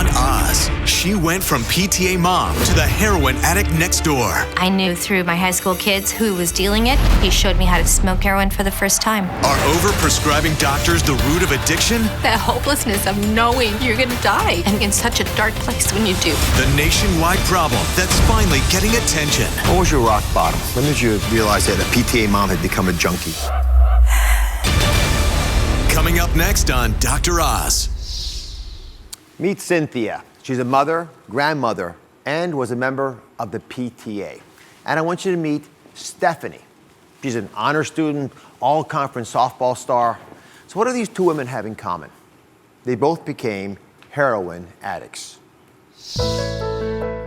on Oz. She went from PTA mom to the heroin addict next door. I knew through my high school kids who was dealing it. He showed me how to smoke heroin for the first time. Are overprescribing doctors the root of addiction? That hopelessness of knowing you're gonna die and in such a dark place when you do. The nationwide problem that's finally getting attention. What was your rock bottom? When did you realize that a PTA mom had become a junkie? Coming up next on Dr. Oz. Meet Cynthia. She's a mother, grandmother, and was a member of the PTA. And I want you to meet Stephanie. She's an honor student, all-conference softball star. So what do these two women have in common? They both became heroin addicts.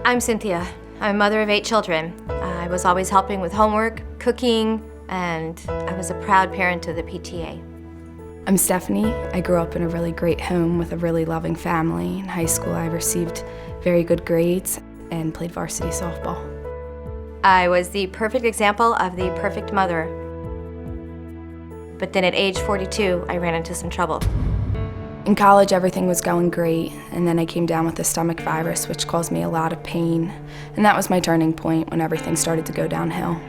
I'm Cynthia. I'm a mother of 8 children. I was always helping with homework, cooking, and I was a proud parent of the PTA. I'm Stephanie. I grew up in a really great home with a really loving family. In high school, I received very good grades and played varsity softball. I was the perfect example of the perfect mother. But then at age 42, I ran into some trouble. In college, everything was going great, and then I came down with a stomach virus, which caused me a lot of pain. And that was my turning point when everything started to go downhill.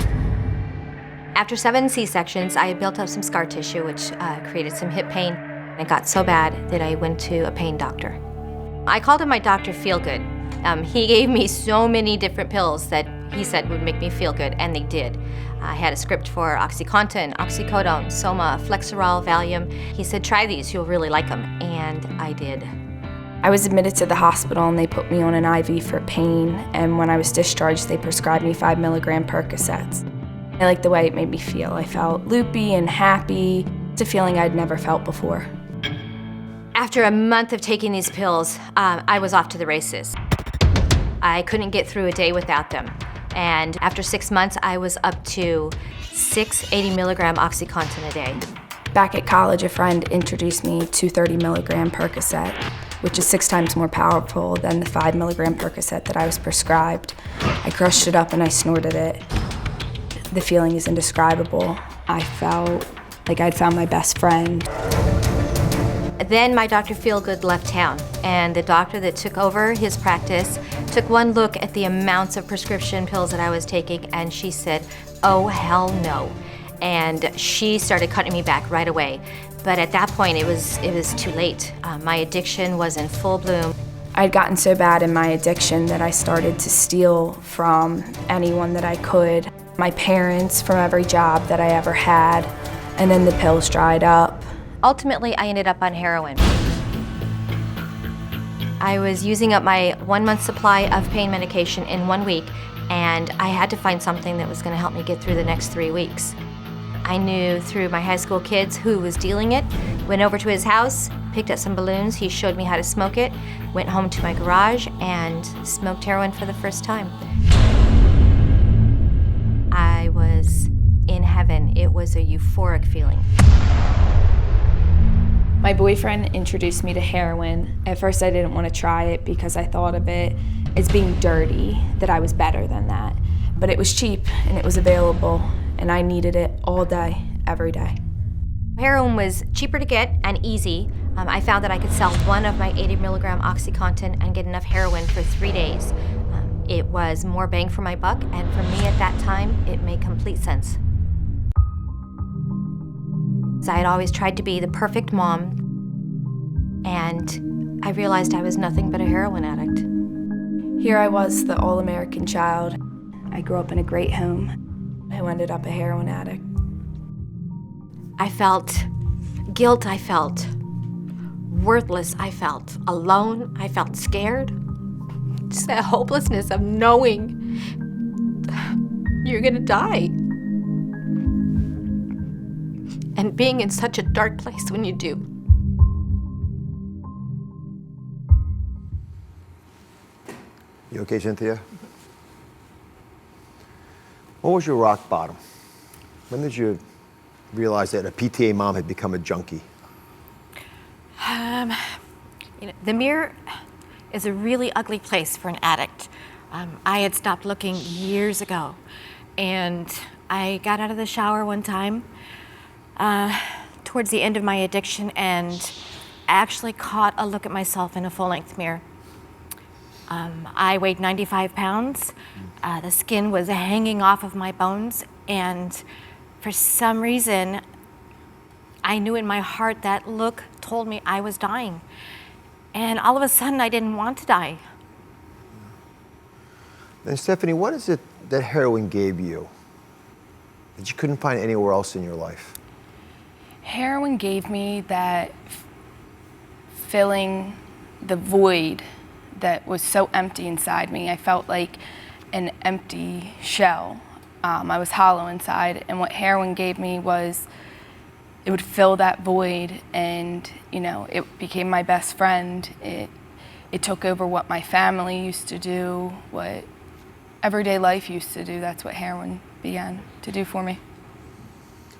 After 7 C-sections, I had built up some scar tissue, which created some hip pain. It got so bad that I went to a pain doctor. I called him my Dr. Feelgood. He gave me so many different pills that he said would make me feel good, and they did. I had a script for OxyContin, oxycodone, Soma, Flexeril, Valium. He said, try these, you'll really like them, and I did. I was admitted to the hospital and they put me on an IV for pain, and when I was discharged, they prescribed me 5 milligram Percocets. I liked the way it made me feel. I felt loopy and happy. It's a feeling I'd never felt before. After a month of taking these pills, I was off to the races. I couldn't get through a day without them. And after 6 months, I was up to 6 80 milligram OxyContin a day. Back at college, a friend introduced me to 30 milligram Percocet, which is 6 times more powerful than the 5 milligram Percocet that I was prescribed. I crushed it up and I snorted it. The feeling is indescribable. I felt like I'd found my best friend. Then my Dr. Feelgood left town, and the doctor that took over his practice took one look at the amounts of prescription pills that I was taking, and she said, oh, hell no. And she started cutting me back right away. But at that point, it was too late. My addiction was in full bloom. I'd gotten so bad in my addiction that I started to steal from anyone that I could. My parents from every job that I ever had, and then the pills dried up. Ultimately, I ended up on heroin. I was using up my 1-month supply of pain medication in 1 week, and I had to find something that was going to help me get through the next 3 weeks. I knew through my high school kids who was dealing it, went over to his house, picked up some balloons, he showed me how to smoke it, went home to my garage, and smoked heroin for the first time. I was in heaven. It was a euphoric feeling. My boyfriend introduced me to heroin. At first I didn't want to try it because I thought of it as being dirty, that I was better than that. But it was cheap and it was available, and I needed it all day, every day. Heroin was cheaper to get and easy. I found that I could sell 1 of my 80 milligram OxyContin and get enough heroin for 3 days. It was more bang for my buck, and for me at that time, it made complete sense. I had always tried to be the perfect mom, and I realized I was nothing but a heroin addict. Here I was, the all-American child. I grew up in a great home. I ended up a heroin addict. I felt guilt, I felt worthless, I felt alone, I felt scared. Just that hopelessness of knowing you're gonna die. And being in such a dark place when you do. You okay, Cynthia? What was your rock bottom? When did you realize that a PTA mom had become a junkie? The mirror is a really ugly place for an addict. I had stopped looking years ago, and I got out of the shower one time towards the end of my addiction, and I actually caught a look at myself in a full-length mirror. I weighed 95 pounds. The skin was hanging off of my bones, and for some reason, I knew in my heart that look told me I was dying. And all of a sudden, I didn't want to die. And Stephanie, what is it that heroin gave you that you couldn't find anywhere else in your life? Heroin gave me that filling the void that was so empty inside me. I felt like an empty shell. I was hollow inside, and what heroin gave me was it would fill that void, and it became my best friend. It took over what my family used to do, what everyday life used to do. That's what heroin began to do for me.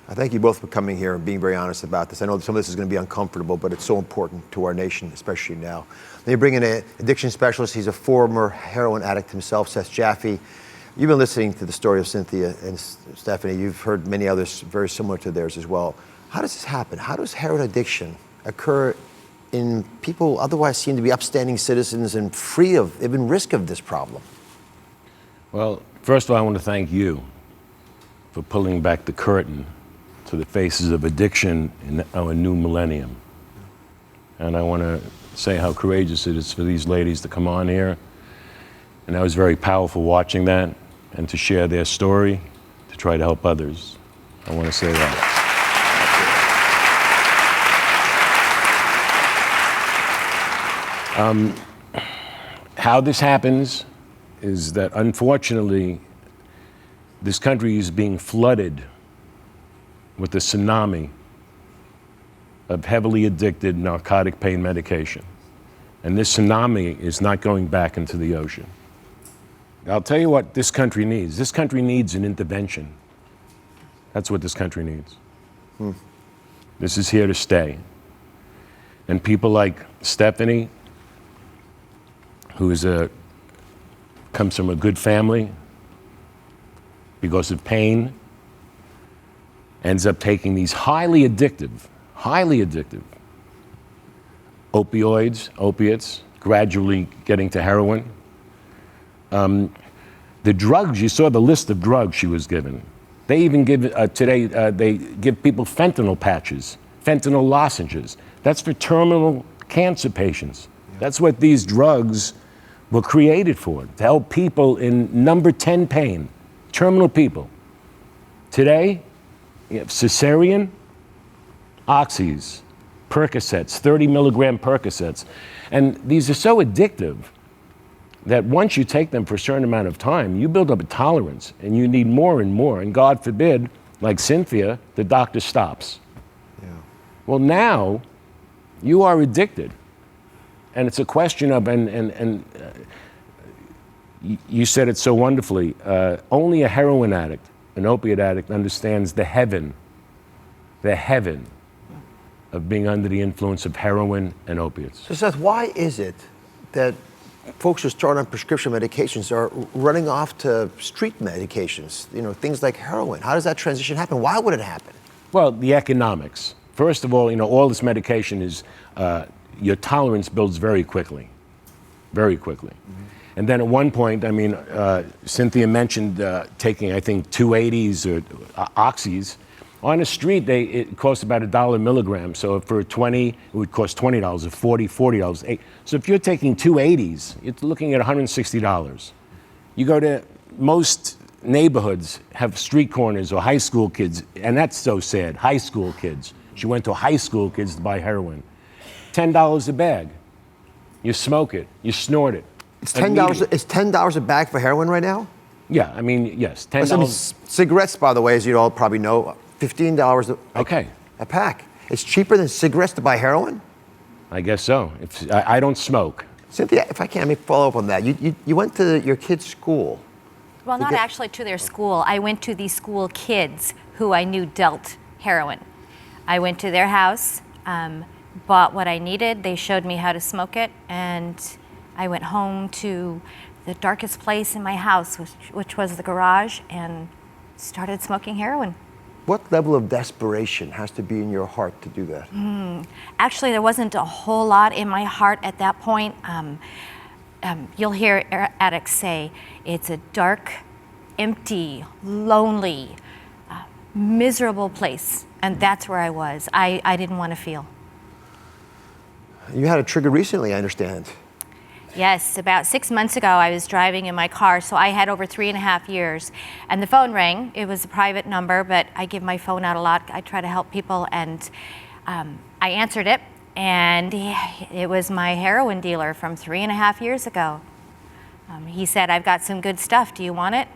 I thank you both for coming here and being very honest about this. I know some of this is going to be uncomfortable, but it's so important to our nation, especially now. Then you bring in an addiction specialist. He's a former heroin addict himself, Seth Jaffe. You've been listening to the story of Cynthia and Stephanie. You've heard many others very similar to theirs as well. How does this happen? How does heroin addiction occur in people who otherwise seem to be upstanding citizens and free of even risk of this problem? Well, first of all, I want to thank you for pulling back the curtain to the faces of addiction in our new millennium. And I want to say how courageous it is for these ladies to come on here. And that was very powerful watching that and to share their story, to try to help others. I want to say that. How this happens is that unfortunately, this country is being flooded with a tsunami of heavily addicted narcotic pain medication. And this tsunami is not going back into the ocean. I'll tell you what this country needs. This country needs an intervention. That's what this country needs. This is here to stay. And people like Stephanie, who comes from a good family, because of pain, ends up taking these highly addictive opiates, gradually getting to heroin. The drugs, you saw the list of drugs she was given. They even give, today, they give people fentanyl patches, fentanyl lozenges. That's for terminal cancer patients. That's what these drugs were created for, to help people in number 10 pain, terminal people. Today, you have Cesarean, Oxys, Percocets, 30 milligram Percocets. And these are so addictive that once you take them for a certain amount of time, you build up a tolerance and you need more and more. And God forbid, like Cynthia, the doctor stops. Yeah. Well, now you are addicted. And it's a question of, you said it so wonderfully, only a heroin addict, an opiate addict, understands the heaven of being under the influence of heroin and opiates. So Seth, why is it that folks who start on prescription medications are running off to street medications, things like heroin? How does that transition happen? Why would it happen? Well, the economics. First of all, all this medication is, your tolerance builds very quickly. Mm-hmm. And then at one point, Cynthia mentioned taking, I think, 280s or Oxys. On the street, it costs about $1 a milligram. So for 20, it would cost $20, or 40, $40. So if you're taking 280s, you're looking at $160. You go to most neighborhoods have street corners or high school kids, and that's so sad, high school kids. She went to high school kids to buy heroin. $10 a bag. You smoke it, you snort it. It's $10. It's $10 a bag for heroin right now? Yeah, yes, $10. Cigarettes, by the way, as you all probably know, $15 a pack. It's cheaper than cigarettes to buy heroin? I guess so. I don't smoke. Cynthia, if I can, let me follow up on that. You went to your kid's school. Well, not actually to their school. I went to the school kids who I knew dealt heroin. I went to their house, bought what I needed. They showed me how to smoke it, and I went home to the darkest place in my house, which was the garage, and started smoking heroin. What level of desperation has to be in your heart to do that? Actually, there wasn't a whole lot in my heart at that point. you'll hear addicts say, it's a dark, empty, lonely, miserable place. And that's where I was. I didn't want to feel. You had a trigger recently, I understand. Yes, about 6 months ago, I was driving in my car, so I had over 3.5 years. And the phone rang. It was a private number, but I give my phone out a lot. I try to help people, and I answered it, and it was my heroin dealer from 3.5 years ago. He said, I've got some good stuff. Do you want it?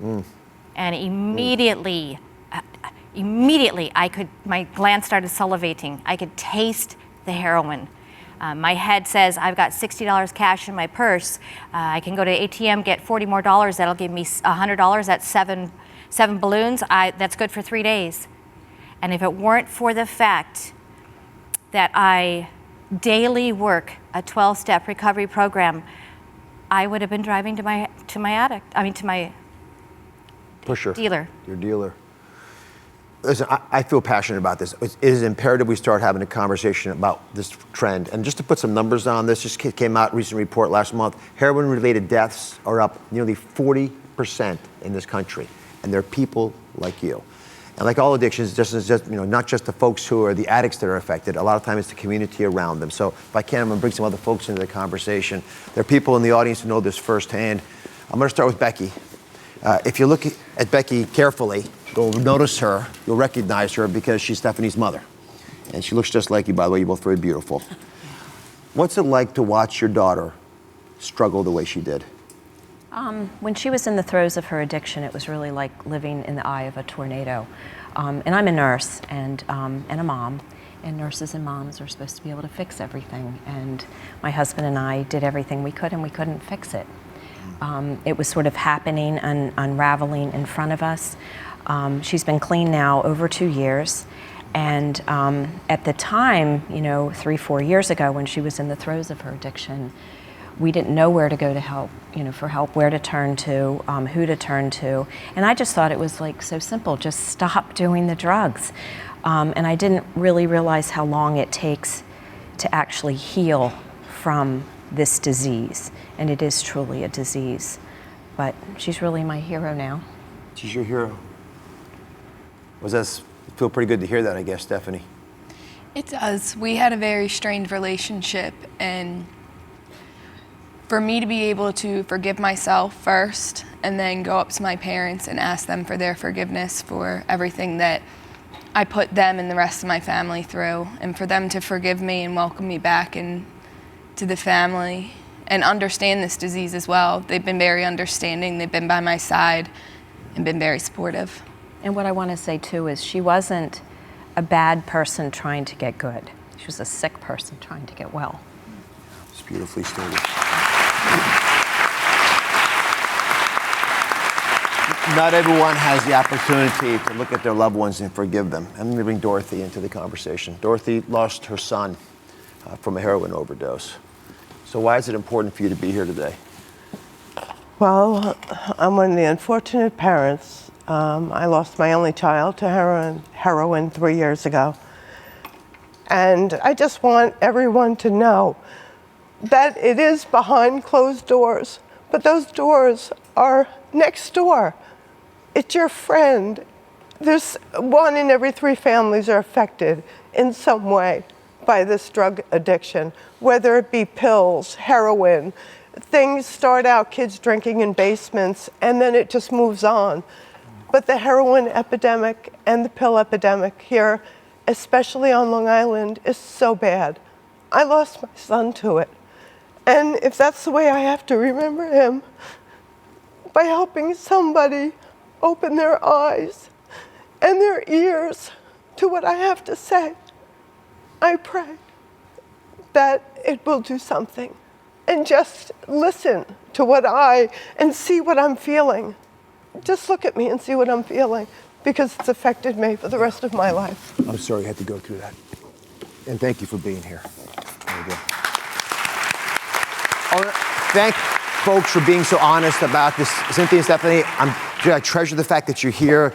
And immediately, my glands started salivating. I could taste the heroin. My head says, I've got $60 cash in my purse. I can go to ATM, get $40 more. That'll give me $100. That's seven balloons. That's good for 3 days. And if it weren't for the fact that I daily work a 12-step recovery program, I would have been driving to my Pusher. dealer. Your dealer. Listen, I feel passionate about this. It is imperative we start having a conversation about this trend. And just to put some numbers on this, just came out, recent report last month, heroin-related deaths are up nearly 40% in this country. And they're people like you. And like all addictions, not just the folks who are the addicts that are affected. A lot of times it's the community around them. So if I can, I'm going to bring some other folks into the conversation. There are people in the audience who know this firsthand. I'm going to start with Becky. If you look at Becky carefully, you'll notice her, you'll recognize her because she's Stephanie's mother. And she looks just like you, by the way, you're both very beautiful. What's it like to watch your daughter struggle the way she did? When she was in the throes of her addiction, it was really like living in the eye of a tornado. And I'm a nurse and a mom, and nurses and moms are supposed to be able to fix everything. And my husband and I did everything we could, and we couldn't fix it. It was sort of happening and unraveling in front of us. She's been clean now over 2 years. And at the time, 3-4 years ago, when she was in the throes of her addiction, we didn't know where to go to help, for help, where to turn to, who to turn to. And I just thought it was like so simple, just stop doing the drugs. And I didn't really realize how long it takes to actually heal from this disease. And it is truly a disease. But she's really my hero now. She's your hero. Feel pretty good to hear that, I guess, Stephanie. It does. We had a very strained relationship, and for me to be able to forgive myself first and then go up to my parents and ask them for their forgiveness for everything that I put them and the rest of my family through, and for them to forgive me and welcome me back into the family and understand this disease as well. They've been very understanding. They've been by my side and been very supportive. And what I want to say too is she wasn't a bad person trying to get good. She was a sick person trying to get well. It's beautifully stated. Not everyone has the opportunity to look at their loved ones and forgive them. I'm going to bring Dorothy into the conversation. Dorothy lost her son from a heroin overdose. So why is it important for you to be here today? Well, I'm one of the unfortunate parents. I lost my only child to heroin 3 years ago. And I just want everyone to know that it is behind closed doors, but those doors are next door. It's your friend. There's 1 in every 3 families are affected in some way by this drug addiction, whether it be pills, heroin. Things start out kids drinking in basements, and then it just moves on. But the heroin epidemic and the pill epidemic here, especially on Long Island, is so bad. I lost my son to it. And if that's the way I have to remember him, by helping somebody open their eyes and their ears to what I have to say, I pray that it will do something. And just listen to and see what I'm feeling. Just look at me and see what I'm feeling, because it's affected me for the rest of my life. I'm sorry you had to go through that. And thank you for being here. Very good. I want to thank folks for being so honest about this. Cynthia and Stephanie, I treasure the fact that you're here.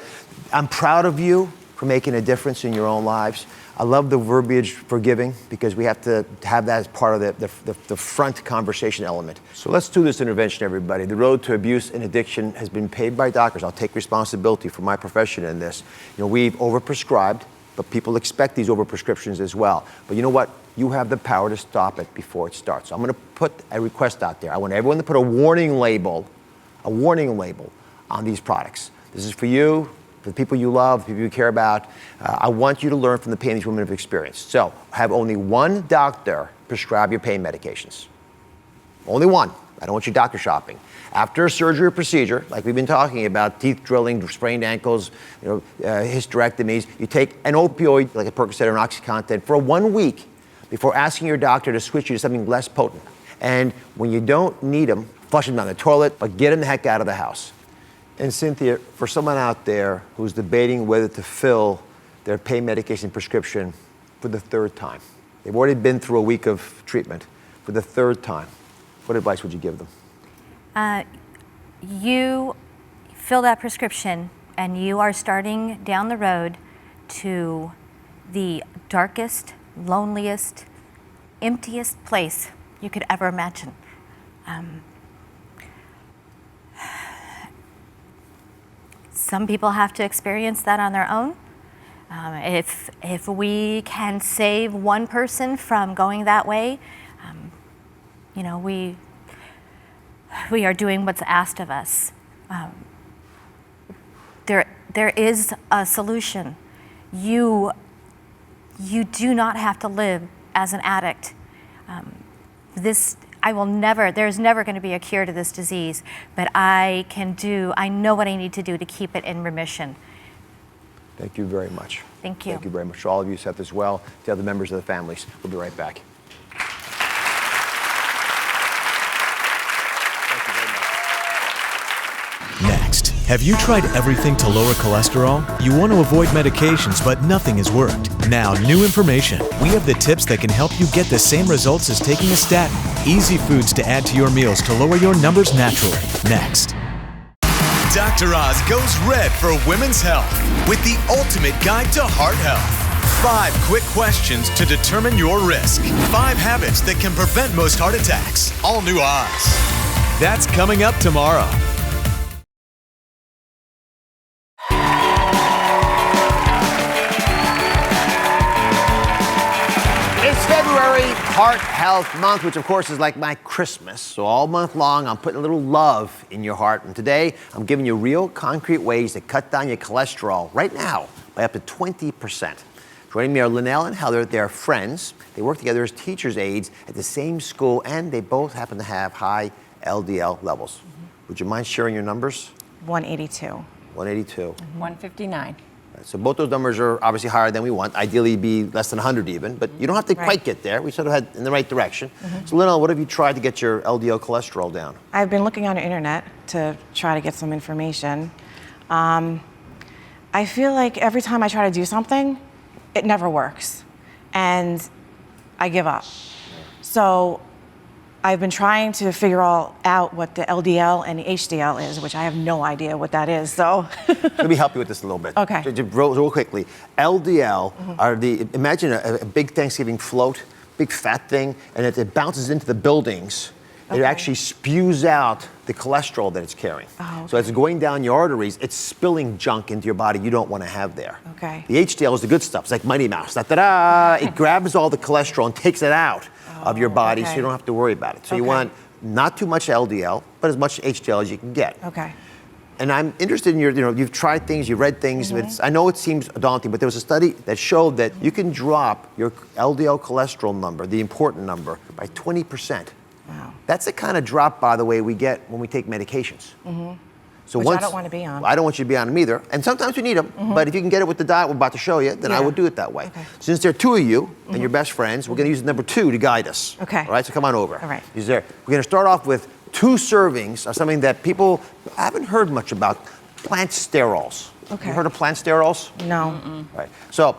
I'm proud of you for making a difference in your own lives. I love the verbiage forgiving because we have to have that as part of the front conversation element. So let's do this intervention, everybody. The road to abuse and addiction has been paved by doctors. I'll take responsibility for my profession in this. We've overprescribed, but people expect these overprescriptions as well. But you know what? You have the power to stop it before it starts. So I'm going to put a request out there. I want everyone to put a warning label on these products. This is for you, for the people you love, the people you care about. I want you to learn from the pain these women have experienced. So have only one doctor prescribe your pain medications. Only one. I don't want you doctor shopping. After a surgery or procedure, like we've been talking about, teeth drilling, sprained ankles, hysterectomies, you take an opioid, like a Percocet or an OxyContin, for 1 week before asking your doctor to switch you to something less potent. And when you don't need them, flush them down the toilet, but get them the heck out of the house. And Cynthia, for someone out there who's debating whether to fill their pain medication prescription for the 3rd time, they've already been through a week of treatment, for the 3rd time, what advice would you give them? You fill that prescription and you are starting down the road to the darkest, loneliest, emptiest place you could ever imagine. Some people have to experience that on their own. If we can save one person from going that way, we are doing what's asked of us. There is a solution. You do not have to live as an addict. There's never going to be a cure to this disease, but I know what I need to do to keep it in remission. Thank you very much. Thank you. Thank you very much to all of you, Seth, as well, to other members of the families. We'll be right back. Next, have you tried everything to lower cholesterol? You want to avoid medications, but nothing has worked. Now, new information. We have the tips that can help you get the same results as taking a statin. Easy foods to add to your meals to lower your numbers naturally. Next. Dr. Oz goes red for women's health with the ultimate guide to heart health. 5 quick questions to determine your risk. 5 habits that can prevent most heart attacks. All new Oz. That's coming up tomorrow. It's February, Heart Health Month, which of course is like my Christmas. So all month long, I'm putting a little love in your heart. And today, I'm giving you real concrete ways to cut down your cholesterol right now by up to 20%. Joining me are Linnell and Heather. They're friends. They work together as teacher's aides at the same school, and they both happen to have high LDL levels. Would you mind sharing your numbers? 182. 182. 159. So both those numbers are obviously higher than we want. Ideally, be less than 100 even, but you don't have to quite get there. We sort of head in the right direction. So Linnell, what have you tried to get your LDL cholesterol down? I've been looking on the internet to try to get some information. I feel like every time I try to do something, it never works, and I give up. So I've been trying to figure out what the LDL and the HDL is, which I have no idea what that is. So let me help you with this a little bit. Okay. Just real quickly. LDL are imagine a big Thanksgiving float, big fat thing, and it bounces into the buildings. It actually spews out the cholesterol that it's carrying. So as it's going down your arteries, it's spilling junk into your body you don't want to have there. Okay. The HDL is the good stuff. It's like Mighty Mouse. Da-da-da! It grabs all the cholesterol and takes it out of your body, so you don't have to worry about it. So you want not too much LDL, but as much HDL as you can get. Okay. And I'm interested in you've tried things, you've read things. I know it seems daunting, but there was a study that showed that you can drop your LDL cholesterol number, the important number, by 20%. Wow. That's the kind of drop, by the way, we get when we take medications. So Which I don't want to be on. I don't want you to be on them either. And sometimes you need them, but if you can get it with the diet we're about to show you, then I would do it that way. Okay. Since there are 2 of you and you're best friends, we're going to use number 2 to guide us. Okay. All right, so come on over. All right. We're going to start off with 2 servings of something that people haven't heard much about, plant sterols. Okay. You heard of plant sterols? No. Right. So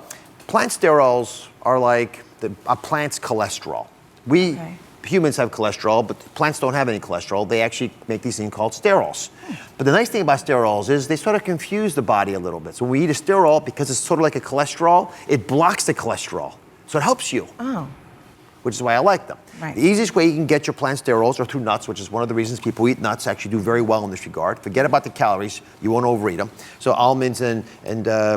plant sterols are like a plant's cholesterol. We humans have cholesterol, but plants don't have any cholesterol. They actually make these things called sterols. But the nice thing about sterols is they sort of confuse the body a little bit. So when we eat a sterol, because it's sort of like a cholesterol, it blocks the cholesterol. So it helps you. Oh. Which is why I like them. Right. The easiest way you can get your plant sterols are through nuts, which is one of the reasons people who eat nuts actually do very well in this regard. Forget about the calories, you won't overeat them. So almonds and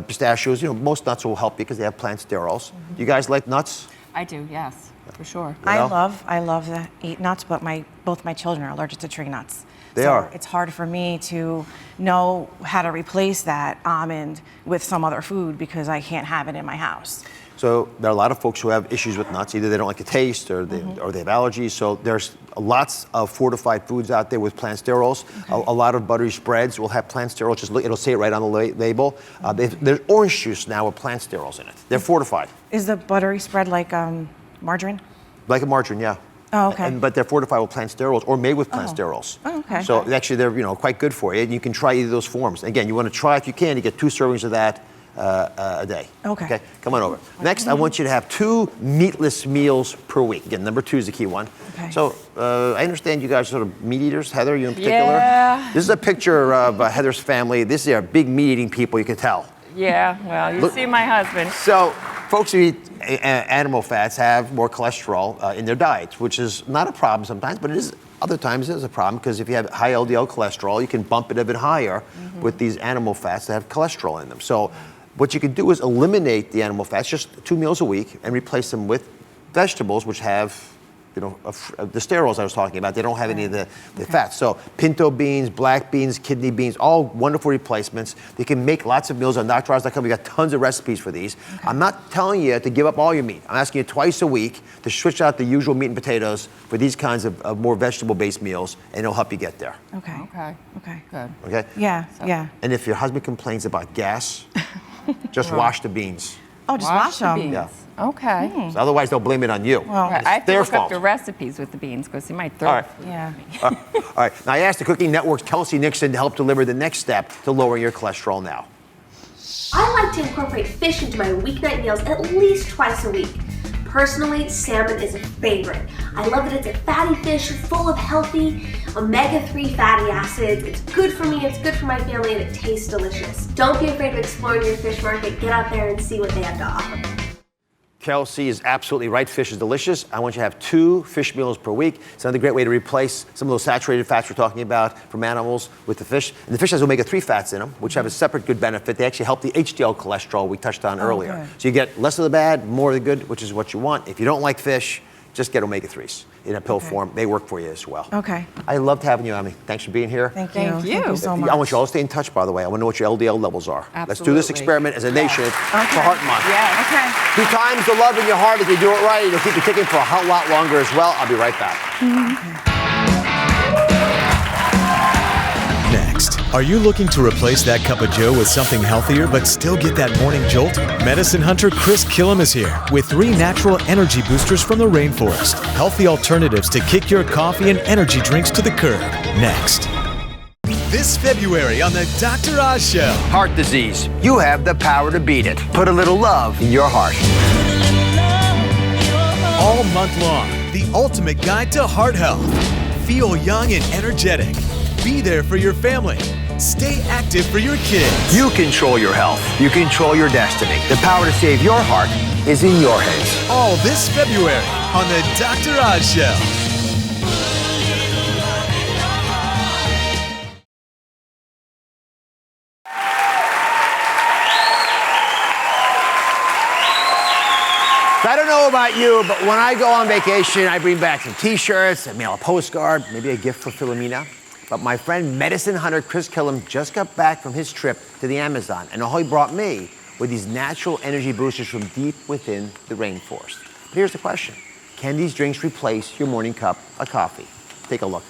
pistachios, most nuts will help you because they have plant sterols. You guys like nuts? I do, yes, for sure. I love to eat nuts, but both my children are allergic to tree nuts. They so are. It's hard for me to know how to replace that almond with some other food because I can't have it in my house. So there are a lot of folks who have issues with nuts. Either they don't like the taste or they have allergies. So there's lots of fortified foods out there with plant sterols. Okay. A lot of buttery spreads will have plant sterols. Just look, it'll say it right on the label. There's orange juice now with plant sterols in it. They're fortified. Is the buttery spread like margarine? Like a margarine, yeah. Oh, okay. But they're fortified with plant sterols or made with plant sterols. Oh, okay. So actually they're quite good for you. And you can try either of those forms. Again, you want to try, if you can, to get 2 servings of that a day. Okay. Come on over. Next, I want you to have 2 meatless meals per week. Again, number 2 is the key one. Okay. So I understand you guys are sort of meat eaters. Heather, you in particular? Yeah. This is a picture of Heather's family. This is big meat eating people, you can tell. Yeah, well, you see my husband. So folks who eat animal fats have more cholesterol in their diets, which is not a problem sometimes, but it is other times it is a problem because if you have high LDL cholesterol, you can bump it a bit higher with these animal fats that have cholesterol in them. So what you can do is eliminate the animal fats, just 2 meals a week, and replace them with vegetables which have the sterols I was talking about. They don't have any of the fats. So pinto beans, black beans, kidney beans, all wonderful replacements. You can make lots of meals on DrOz.com. We got tons of recipes for these. Okay. I'm not telling you to give up all your meat. I'm asking you twice a week to switch out the usual meat and potatoes for these kinds of more vegetable-based meals, and it'll help you get there. Okay. Okay. Okay. Good. Okay? Yeah, yeah. And if your husband complains about gas, just wash the beans. Oh, just wash them. beans. Yeah. Okay. So otherwise, they'll blame it on you. Well, Right, I have to their look fault. up the recipes with the beans because he might throw. All right. Yeah. All right. Now, I asked the Cooking Network's Kelsey Nixon to help deliver the next step to lowering your cholesterol now. I like to incorporate fish into my weeknight meals at least twice a week. Personally, salmon is a favorite. I love that it's a fatty fish full of healthy omega-3 fatty acids. It's good for me, it's good for my family, and it tastes delicious. Don't be afraid of exploring your fish market. Get out there and see what they have to offer. Kelsey is absolutely right. Fish is delicious. I want you to have 2 fish meals per week. It's another great way to replace some of those saturated fats we're talking about from animals with the fish. And the fish has omega-3 fats in them, which have a separate good benefit. They actually help the HDL cholesterol we touched on earlier. Good. So you get less of the bad, more of the good, which is what you want. If you don't like fish, just get omega-3s in a pill form. They work for you as well. Okay. I loved having you, Ami. Thanks for being here. Thank you. Thank you. Thank you so much. I want you all to stay in touch, by the way. I want to know what your LDL levels are. Let's do this Absolutely. experiment as a nation for Heart Month. Yes. Okay. 2 times the love in your heart. If you do it right, it'll keep you kicking for a whole lot longer as well. I'll be right back. Next, are you looking to replace that cup of joe with something healthier but still get that morning jolt? Medicine hunter Chris Killam is here with 3 natural energy boosters from the Rainforest. Healthy alternatives to kick your coffee and energy drinks to the curb. Next. This February on the Dr. Oz Show. Heart disease. You have the power to beat it. Put a little love in your heart. All month long, the ultimate guide to heart health. Feel young and energetic. Be there for your family. Stay active for your kids. You control your health. You control your destiny. The power to save your heart is in your hands. All this February on the Dr. Oz Show. So I don't know about you, but when I go on vacation, I bring back some T-shirts, I mail a postcard, maybe a gift for Philomena. But my friend medicine hunter Chris Killam just got back from his trip to the Amazon, and all he brought me were these natural energy boosters from deep within the rainforest. But here's the question. Can these drinks replace your morning cup of coffee? Take a look.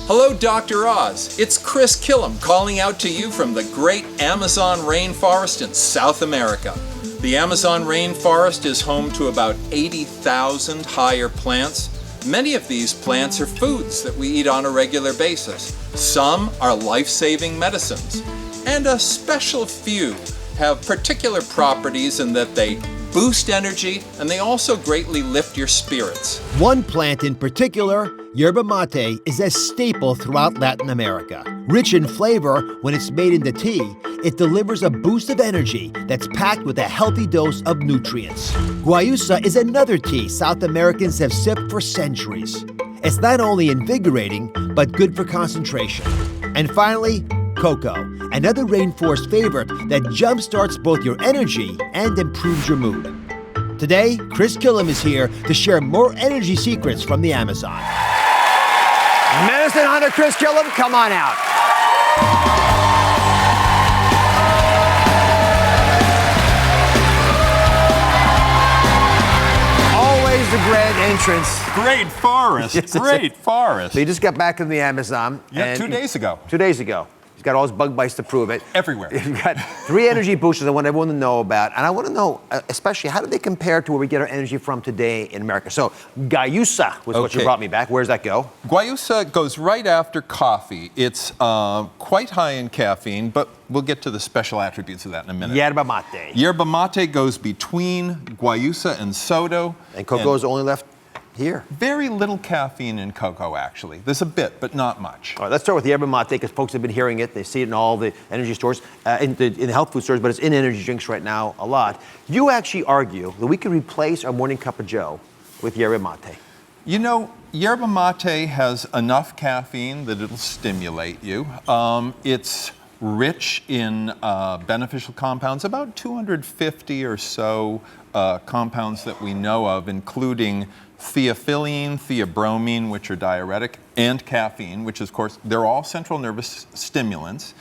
Hello, Dr. Oz. It's Chris Killam calling out to you from the great Amazon rainforest in South America. The Amazon rainforest is home to about 80,000 higher plants. Many of these plants are foods that we eat on a regular basis. Some are life-saving medicines, and a special few have particular properties in that they boost energy, and they also greatly lift your spirits. One plant in particular, yerba mate, is a staple throughout Latin America. Rich in flavor, when it's made into tea, it delivers a boost of energy that's packed with a healthy dose of nutrients. Guayusa is another tea South Americans have sipped for centuries. It's not only invigorating, but good for concentration. And finally, cocoa, another rainforest favorite that jumpstarts both your energy and improves your mood. Today, Chris Killam is here to share more energy secrets from the Amazon. Medicine hunter Chris Killam, come on out. Always the grand entrance. Great forest, Yes, great forest. So you just got back from the Amazon. Yeah, and 2 days ago. 2 days ago. He's got all his bug bites to prove it. Everywhere. You've got 3 energy boosters I want everyone to know about. And I want to know, especially, how do they compare to where we get our energy from today in America? So, Guayusa was what you brought me back. Where does that go? Guayusa goes right after coffee. It's quite high in caffeine, but we'll get to the special attributes of that in a minute. Yerba mate. Yerba mate goes between Guayusa and Soto. And cocoa is only left here. Very little caffeine in cocoa, actually. There's a bit, but not much. All right, let's start with yerba mate, because folks have been hearing it. They see it in all the energy stores, in the health food stores, but it's in energy drinks right now a lot. You actually argue that we could replace our morning cup of joe with yerba mate. You know, yerba mate has enough caffeine that it'll stimulate you. It's rich in beneficial compounds, about 250 or so compounds that we know of, including theophylline, theobromine, which are diuretic, and caffeine, which is, of course, they're all central nervous stimulants.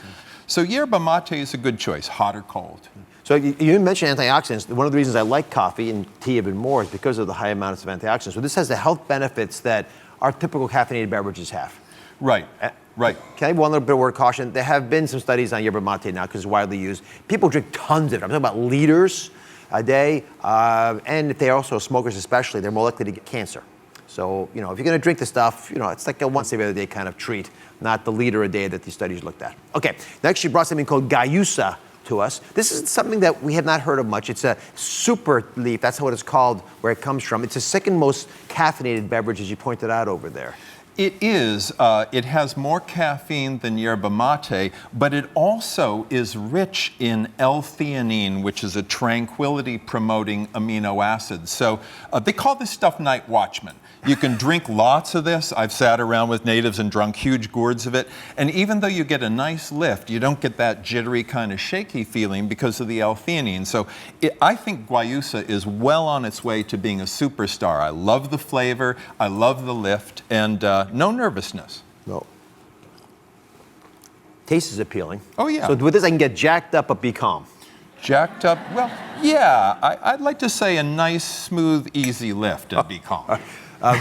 So yerba mate is a good choice, hot or cold. So you mentioned antioxidants. One of the reasons I like coffee and tea even more is because of the high amounts of antioxidants. So this has the health benefits that our typical caffeinated beverages have. Right, right. Can I have one little bit of word of caution? There have been some studies on yerba mate now, because it's widely used. People drink tons of it. I'm talking about liters a day, and if they're also smokers especially, they're more likely to get cancer. So, if you're going to drink the stuff, it's like a once every other day kind of treat, not the liter a day that these studies looked at. Okay, next you brought something called Guayusa to us. This is something that we have not heard of much. It's a super leaf, that's what it's called, where it comes from. It's the second most caffeinated beverage, as you pointed out over there. It is. It has more caffeine than yerba mate, but it also is rich in L-theanine, which is a tranquility-promoting amino acid. So they call this stuff night watchman. You can drink lots of this. I've sat around with natives and drunk huge gourds of it. And even though you get a nice lift, you don't get that jittery kind of shaky feeling because of the L-theanine. So I think Guayusa is well on its way to being a superstar. I love the flavor, I love the lift, and no nervousness. No. Taste is appealing. Oh, yeah. So with this, I can get jacked up but be calm. Jacked up? Well, yeah. I'd like to say a nice, smooth, easy lift and be calm.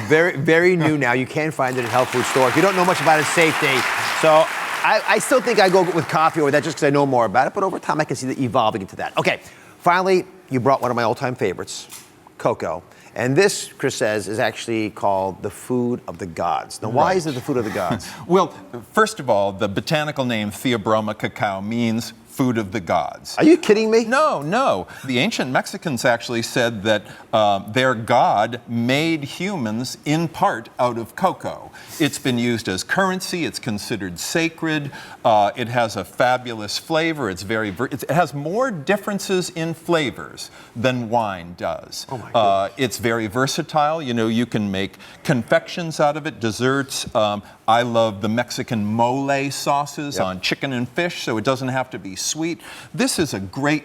Very, very new now. You can find it at health food store. If you don't know much about its safety, so I still think I go with coffee over that just because I know more about it. But over time, I can see that evolving into that. Okay, finally, you brought one of my all-time favorites, cocoa. And this, Chris says, is actually called the food of the gods. Now, why is it the food of the gods? Well, first of all, the botanical name Theobroma cacao means food of the gods. Are you kidding me? No, no. The ancient Mexicans actually said that their god made humans in part out of cocoa. It's been used as currency. It's considered sacred. It has a fabulous flavor. It has more differences in flavors than wine does. Oh my goodness. It's very versatile. You can make confections out of it, desserts. I love the Mexican mole sauces on chicken and fish, so it doesn't have to be sweet. This is a great,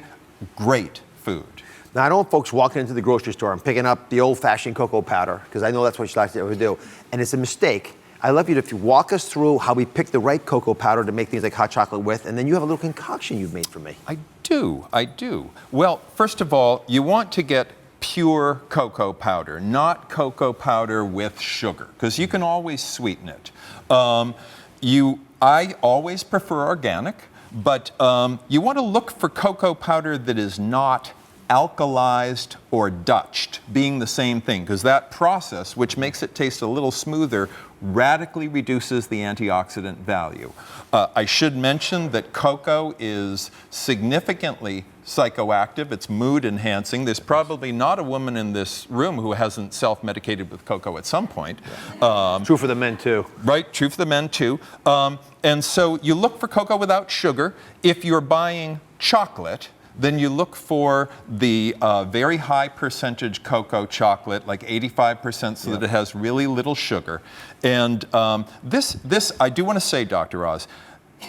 great food. Now, I don't want folks walking into the grocery store and picking up the old-fashioned cocoa powder, because I know that's what you like to do, and it's a mistake. I love you if you walk us through how we pick the right cocoa powder to make things like hot chocolate with, and then you have a little concoction you've made for me. I do. Well, first of all, you want to get pure cocoa powder, not cocoa powder with sugar, because you can always sweeten it. I always prefer organic, but you want to look for cocoa powder that is not alkalized or Dutched, being the same thing, because that process, which makes it taste a little smoother, radically reduces the antioxidant value. I should mention that cocoa is significantly psychoactive. It's mood enhancing. There's probably not a woman in this room who hasn't self-medicated with cocoa at some point. True for the men too. Right, true for the men too. And so you look for cocoa without sugar. If you're buying chocolate, then you look for the very high percentage cocoa chocolate, like 85%, so that it has really little sugar. And this I do want to say, Dr. Oz,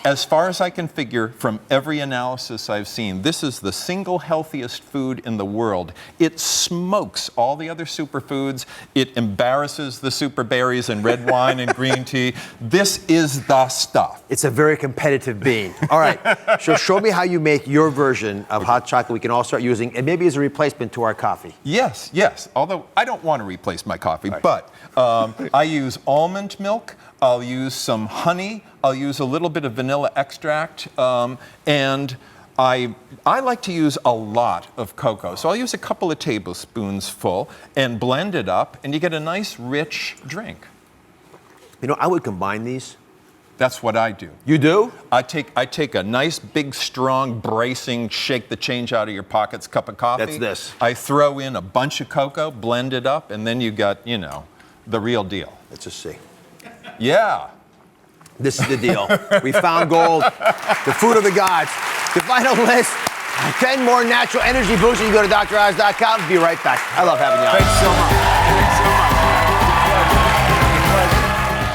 as far as I can figure from every analysis I've seen, this is the single healthiest food in the world. It smokes all the other superfoods. It embarrasses the super berries and red wine and green tea. This is the stuff. It's a very competitive bean. All right, so show me how you make your version of hot chocolate we can all start using, and maybe as a replacement to our coffee. Yes, yes. Although I don't want to replace my coffee, but I use almond milk. I'll use some honey. I'll use a little bit of vanilla extract, and I like to use a lot of cocoa. So I'll use a couple of tablespoons full and blend it up, and you get a nice, rich drink. You know, I would combine these. That's what I do. You do? I take a nice, big, strong, bracing, shake the change out of your pockets cup of coffee. That's this. I throw in a bunch of cocoa, blend it up, and then you got, you know, the real deal. Let's just see. Yeah. This is the deal. We found gold, the food of the gods. The final list, 10 more natural energy boosts. You can go to DrOz.com. Be right back. I love having you on. Thanks so much.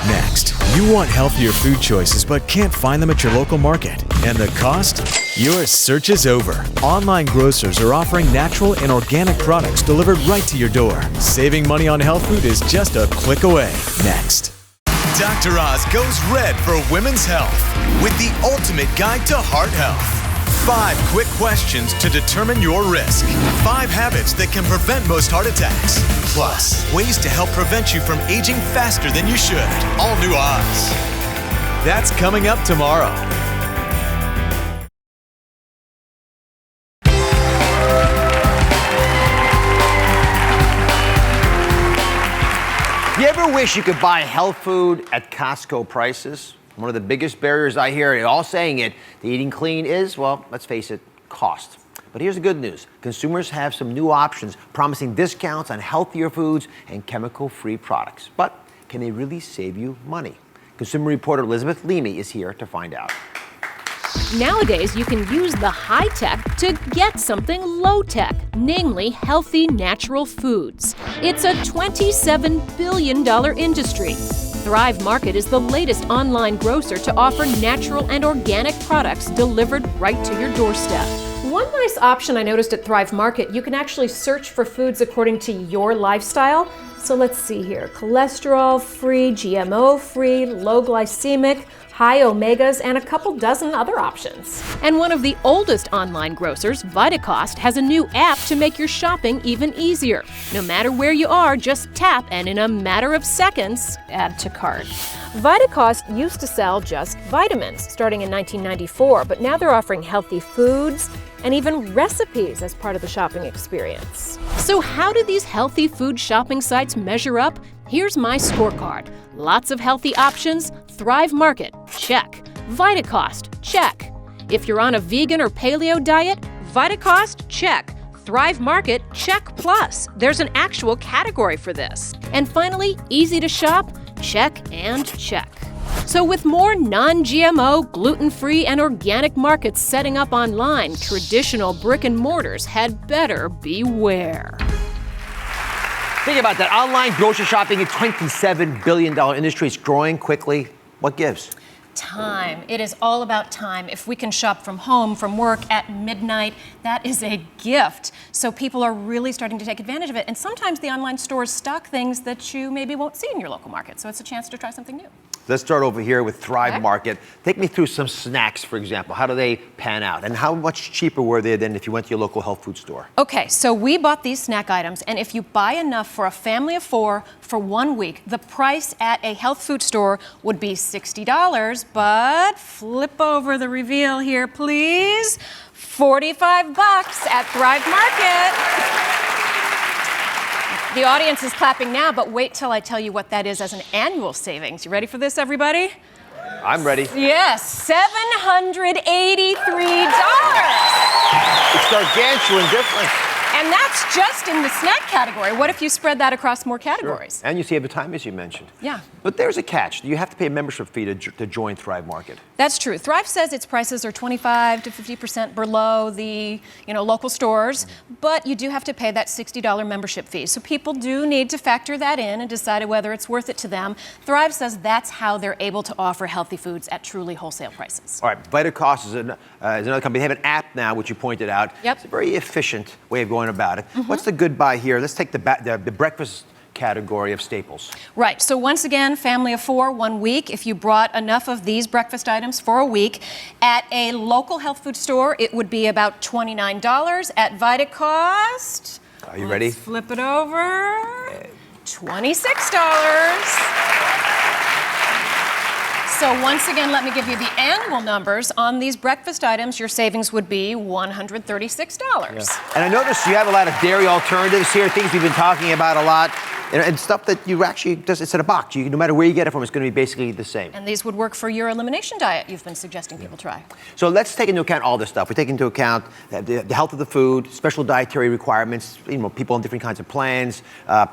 Next, you want healthier food choices but can't find them at your local market. And the cost? Your search is over. Online grocers are offering natural and organic products delivered right to your door. Saving money on health food is just a click away. Next. Dr. Oz goes red for women's health with the ultimate guide to heart health. 5 quick questions to determine your risk. 5 habits that can prevent most heart attacks. Plus, ways to help prevent you from aging faster than you should. All new Oz. That's coming up tomorrow. You ever wish you could buy health food at Costco prices? One of the biggest barriers I hear, and all saying it, to eating clean is, well, let's face it, cost. But here's the good news. Consumers have some new options promising discounts on healthier foods and chemical-free products. But can they really save you money? Consumer reporter Elizabeth Leamy is here to find out. Nowadays, you can use the high tech to get something low tech, namely healthy natural foods. It's a $27 billion industry. Thrive Market is the latest online grocer to offer natural and organic products delivered right to your doorstep. One nice option I noticed at Thrive Market, you can actually search for foods according to your lifestyle. So let's see here, cholesterol-free, GMO-free, low glycemic, high omegas, and a couple dozen other options. And one of the oldest online grocers, Vitacost, has a new app to make your shopping even easier. No matter where you are, just tap and in a matter of seconds, add to cart. Vitacost used to sell just vitamins starting in 1994, but now they're offering healthy foods and even recipes as part of the shopping experience. So how do these healthy food shopping sites measure up? Here's my scorecard. Lots of healthy options. Thrive Market, check. Vitacost, check. If you're on a vegan or paleo diet, Vitacost, check. Thrive Market, check plus. There's an actual category for this. And finally, easy to shop, check and check. So with more non-GMO, gluten-free, and organic markets setting up online, traditional brick and mortars had better beware. Think about that. Online grocery shopping, a $27 billion industry. It's growing quickly. What gives? Time. It is all about time. If we can shop from home, from work, at midnight, that is a gift. So people are really starting to take advantage of it. And sometimes the online stores stock things that you maybe won't see in your local market. So it's a chance to try something new. Let's start over here with Thrive Market. Take me through some snacks, for example. How do they pan out? And how much cheaper were they than if you went to your local health food store? Okay, so we bought these snack items, and if you buy enough for a family of 4 for 1 week, the price at a health food store would be $60, but flip over the reveal here, please. $45 at Thrive Market. The audience is clapping now, but wait till I tell you what that is as an annual savings. You ready for this, everybody? I'm ready. Yes, $783. It's gargantuan difference. And that's just in the snack category. What if you spread that across more categories? Sure. And you save the time, as you mentioned. Yeah. But there's a catch. You have to pay a membership fee to join Thrive Market. That's true. Thrive says its prices are 25 to 50% below the local stores, but you do have to pay that $60 membership fee. So people do need to factor that in and decide whether it's worth it to them. Thrive says that's how they're able to offer healthy foods at truly wholesale prices. All right, VitaCost is another company. They have an app now, which you pointed out. Yep. It's a very efficient way of going about it. What's the good buy here? Let's take the breakfast category of staples. Right, so once again, family of 4, 1 week. If you brought enough of these breakfast items for a week, at a local health food store, it would be about $29. At VitaCost, are you ready? Flip it over, $26. So once again, let me give you the annual numbers. On these breakfast items, your savings would be $136. Yeah. And I noticed you have a lot of dairy alternatives here, things we've been talking about a lot, and stuff that you actually, it's in a box. No matter where you get it from, it's going to be basically the same. And these would work for your elimination diet you've been suggesting people try. So let's take into account all this stuff. We take into account the health of the food, special dietary requirements, people on different kinds of plans,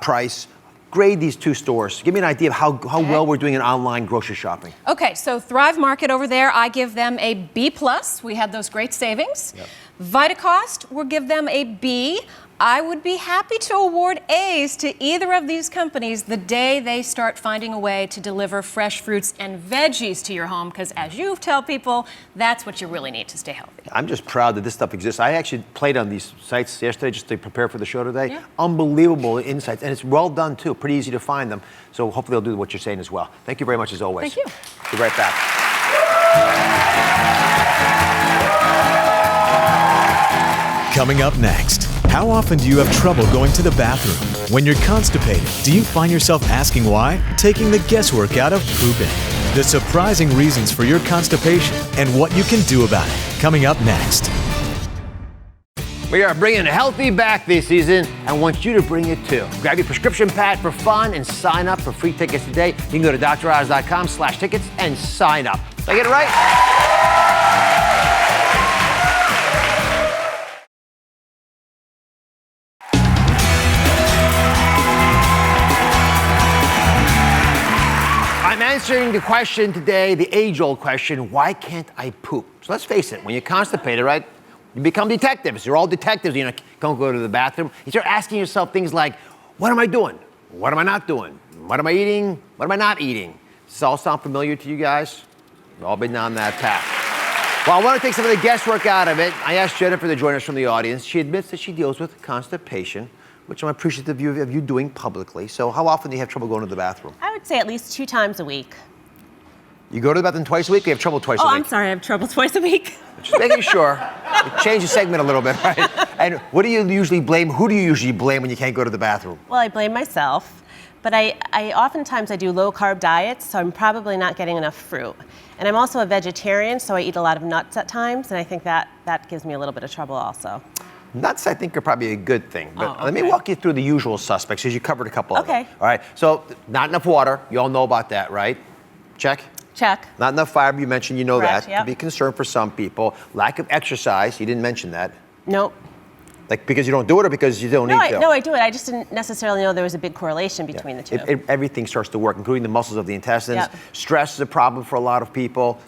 price. Grade these two stores. Give me an idea of how well we're doing in online grocery shopping. Okay, so Thrive Market over there, I give them a B+. We had those great savings. Yep. VitaCost, we'll give them a B. I would be happy to award A's to either of these companies the day they start finding a way to deliver fresh fruits and veggies to your home, because as you tell people, that's what you really need to stay healthy. I'm just proud that this stuff exists. I actually played on these sites yesterday just to prepare for the show today. Yeah. Unbelievable insights, and it's well done too. Pretty easy to find them. So hopefully they'll do what you're saying as well. Thank you very much as always. Thank you. Be right back. Coming up next, how often do you have trouble going to the bathroom? When you're constipated, do you find yourself asking why? Taking the guesswork out of pooping. The surprising reasons for your constipation and what you can do about it. Coming up next. We are bringing healthy back this season and want you to bring it too. Grab your prescription pad for fun and sign up for free tickets today. You can go to droz.com/tickets and sign up. Did I get it right? I'm answering the question today, the age-old question, why can't I poop? So let's face it, when you're constipated, right, you become detectives. You're all detectives. You don't go to the bathroom. You start asking yourself things like, what am I doing? What am I not doing? What am I eating? What am I not eating? Does this all sound familiar to you guys? We've all been down that path. Well, I want to take some of the guesswork out of it. I asked Jennifer to join us from the audience. She admits that she deals with constipation, which I'm appreciative of you doing publicly. So how often do you have trouble going to the bathroom? I would say at least 2 times a week. You go to the bathroom twice a week? You have trouble twice a week? Oh, I'm sorry, I have trouble twice a week. Just making sure. Change the segment a little bit, right? And what do you usually blame? Who do you usually blame when you can't go to the bathroom? Well, I blame myself, but I oftentimes I do low-carb diets, so I'm probably not getting enough fruit. And I'm also a vegetarian, so I eat a lot of nuts at times, and I think that gives me a little bit of trouble also. Nuts, I think, are probably a good thing. But let me walk you through the usual suspects, because you covered a couple of them. All right, so not enough water. You all know about that, right? Check? Check. Not enough fiber, you mentioned, you know Correct, that. yep. To be concerned for some people. Lack of exercise, you didn't mention that. Nope. Like because you don't do it or because you don't need to? No, I do it. I just didn't necessarily know there was a big correlation between the two. Everything starts to work, including the muscles of the intestines. Yep. Stress is a problem for a lot of people.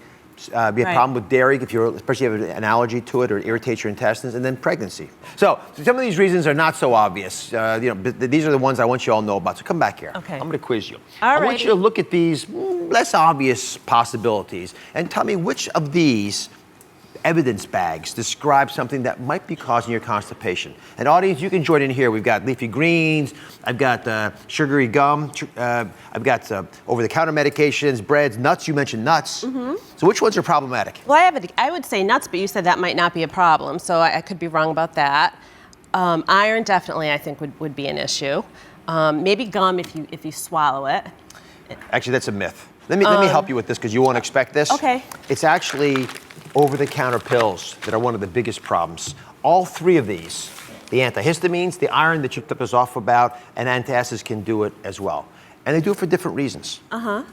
Be a problem with dairy, especially if you have an allergy to it or it irritates your intestines, and then pregnancy. So some of these reasons are not so obvious. These are the ones I want you all to know about. So come back here. Okay. I'm going to quiz you. All I want you to look at these less obvious possibilities and tell me which of these evidence bags describe something that might be causing your constipation. And audience, you can join in here. We've got leafy greens, I've got sugary gum, I've got over-the-counter medications, breads, nuts. You mentioned nuts. Mm-hmm. So which ones are problematic? Well, I would say nuts, but you said that might not be a problem, so I could be wrong about that. Iron definitely, I think, would be an issue. Maybe gum if you swallow it. Actually, that's a myth. Let me help you with this because you won't expect this. Okay. It's actually over-the-counter pills that are one of the biggest problems. All three of these, the antihistamines, the iron that you took us off about, and antacids can do it as well. And they do it for different reasons.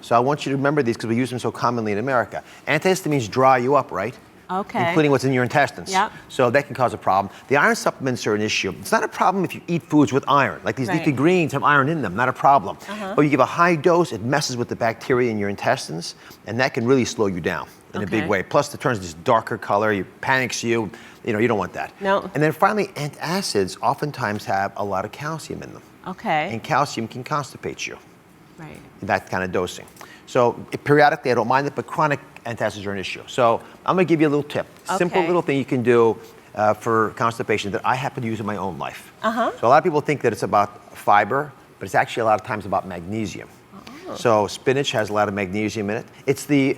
So I want you to remember these because we use them so commonly in America. Antihistamines dry you up, right? Okay. Including what's in your intestines. Yep. So that can cause a problem. The iron supplements are an issue. It's not a problem if you eat foods with iron. Like these leafy greens have iron in them, not a problem. But you give a high dose, it messes with the bacteria in your intestines, and that can really slow you down in a big way. Plus, it turns this darker color, it panics you. You know, you don't want that. No. And then finally, antacids oftentimes have a lot of calcium in them. Okay. And calcium can constipate you. Right. That kind of dosing. So periodically, I don't mind it, but chronic antacids are an issue. So I'm going to give you a little tip. Simple little thing you can do for constipation that I happen to use in my own life. So a lot of people think that it's about fiber, but it's actually a lot of times about magnesium. So spinach has a lot of magnesium in it. It's the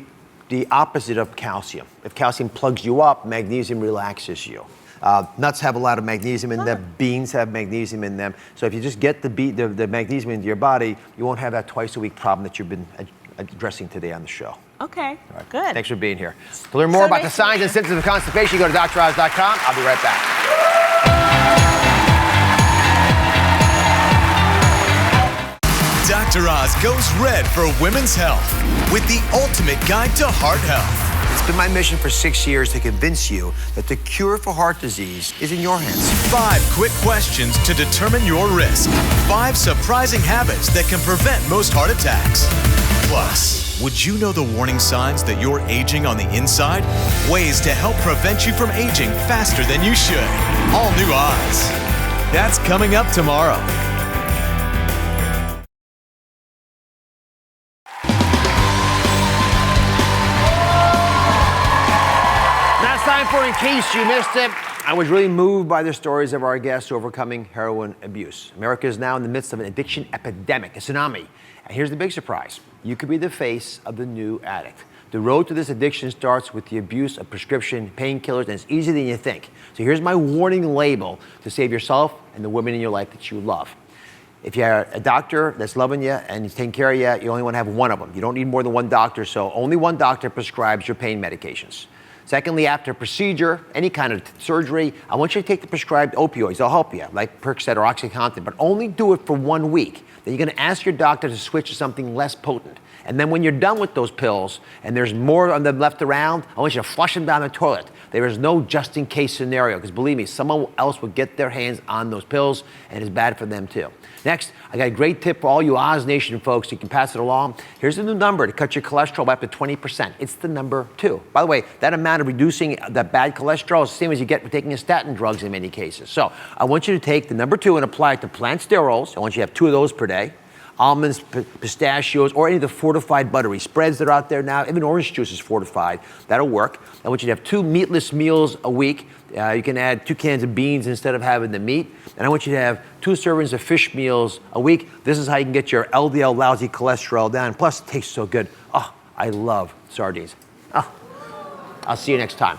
opposite of calcium. If calcium plugs you up, magnesium relaxes you. Nuts have a lot of magnesium in them. Beans have magnesium in them. So if you just get the magnesium into your body, you won't have that twice-a-week problem that you've been addressing today on the show. Okay, Right. good. Thanks for being here. To learn more about the signs and symptoms of constipation, go to DrOz.com. I'll be right back. Dr. Oz goes red for women's health with the ultimate guide to heart health. It's been my mission for 6 years to convince you that the cure for heart disease is in your hands. 5 quick questions to determine your risk. 5 surprising habits that can prevent most heart attacks. Plus, would you know the warning signs that you're aging on the inside? Ways to help prevent you from aging faster than you should. All new Oz. That's coming up tomorrow. For in case you missed it, I was really moved by the stories of our guests overcoming heroin abuse. America is now in the midst of an addiction epidemic, a tsunami. And here's the big surprise. You could be the face of the new addict. The road to this addiction starts with the abuse of prescription painkillers, and it's easier than you think. So here's my warning label to save yourself and the women in your life that you love. If you're a doctor that's loving you and he's taking care of you, you only want to have one of them. You don't need more than one doctor, so only one doctor prescribes your pain medications. Secondly, after a procedure, any kind of surgery, I want you to take the prescribed opioids. They'll help you, like Percocet or OxyContin, but only do it for 1 week. Then you're going to ask your doctor to switch to something less potent. And then when you're done with those pills and there's more of them left around, I want you to flush them down the toilet. There is no just-in-case scenario, because believe me, someone else will get their hands on those pills, and it's bad for them too. Next, I got a great tip for all you Oz Nation folks. You can pass it along. Here's a new number to cut your cholesterol by up to 20%. It's the number 2. By the way, that amount of reducing that bad cholesterol is the same as you get for taking statin drugs in many cases. So I want you to take the number 2 and apply it to plant sterols. I want you to have 2 of those per day. Almonds, pistachios, or any of the fortified buttery spreads that are out there now. Even orange juice is fortified. That'll work. I want you to have 2 meatless meals a week. You can add 2 cans of beans instead of having the meat. And I want you to have 2 servings of fish meals a week. This is how you can get your LDL lousy cholesterol down. Plus, it tastes so good. Oh, I love sardines. Oh, I'll see you next time.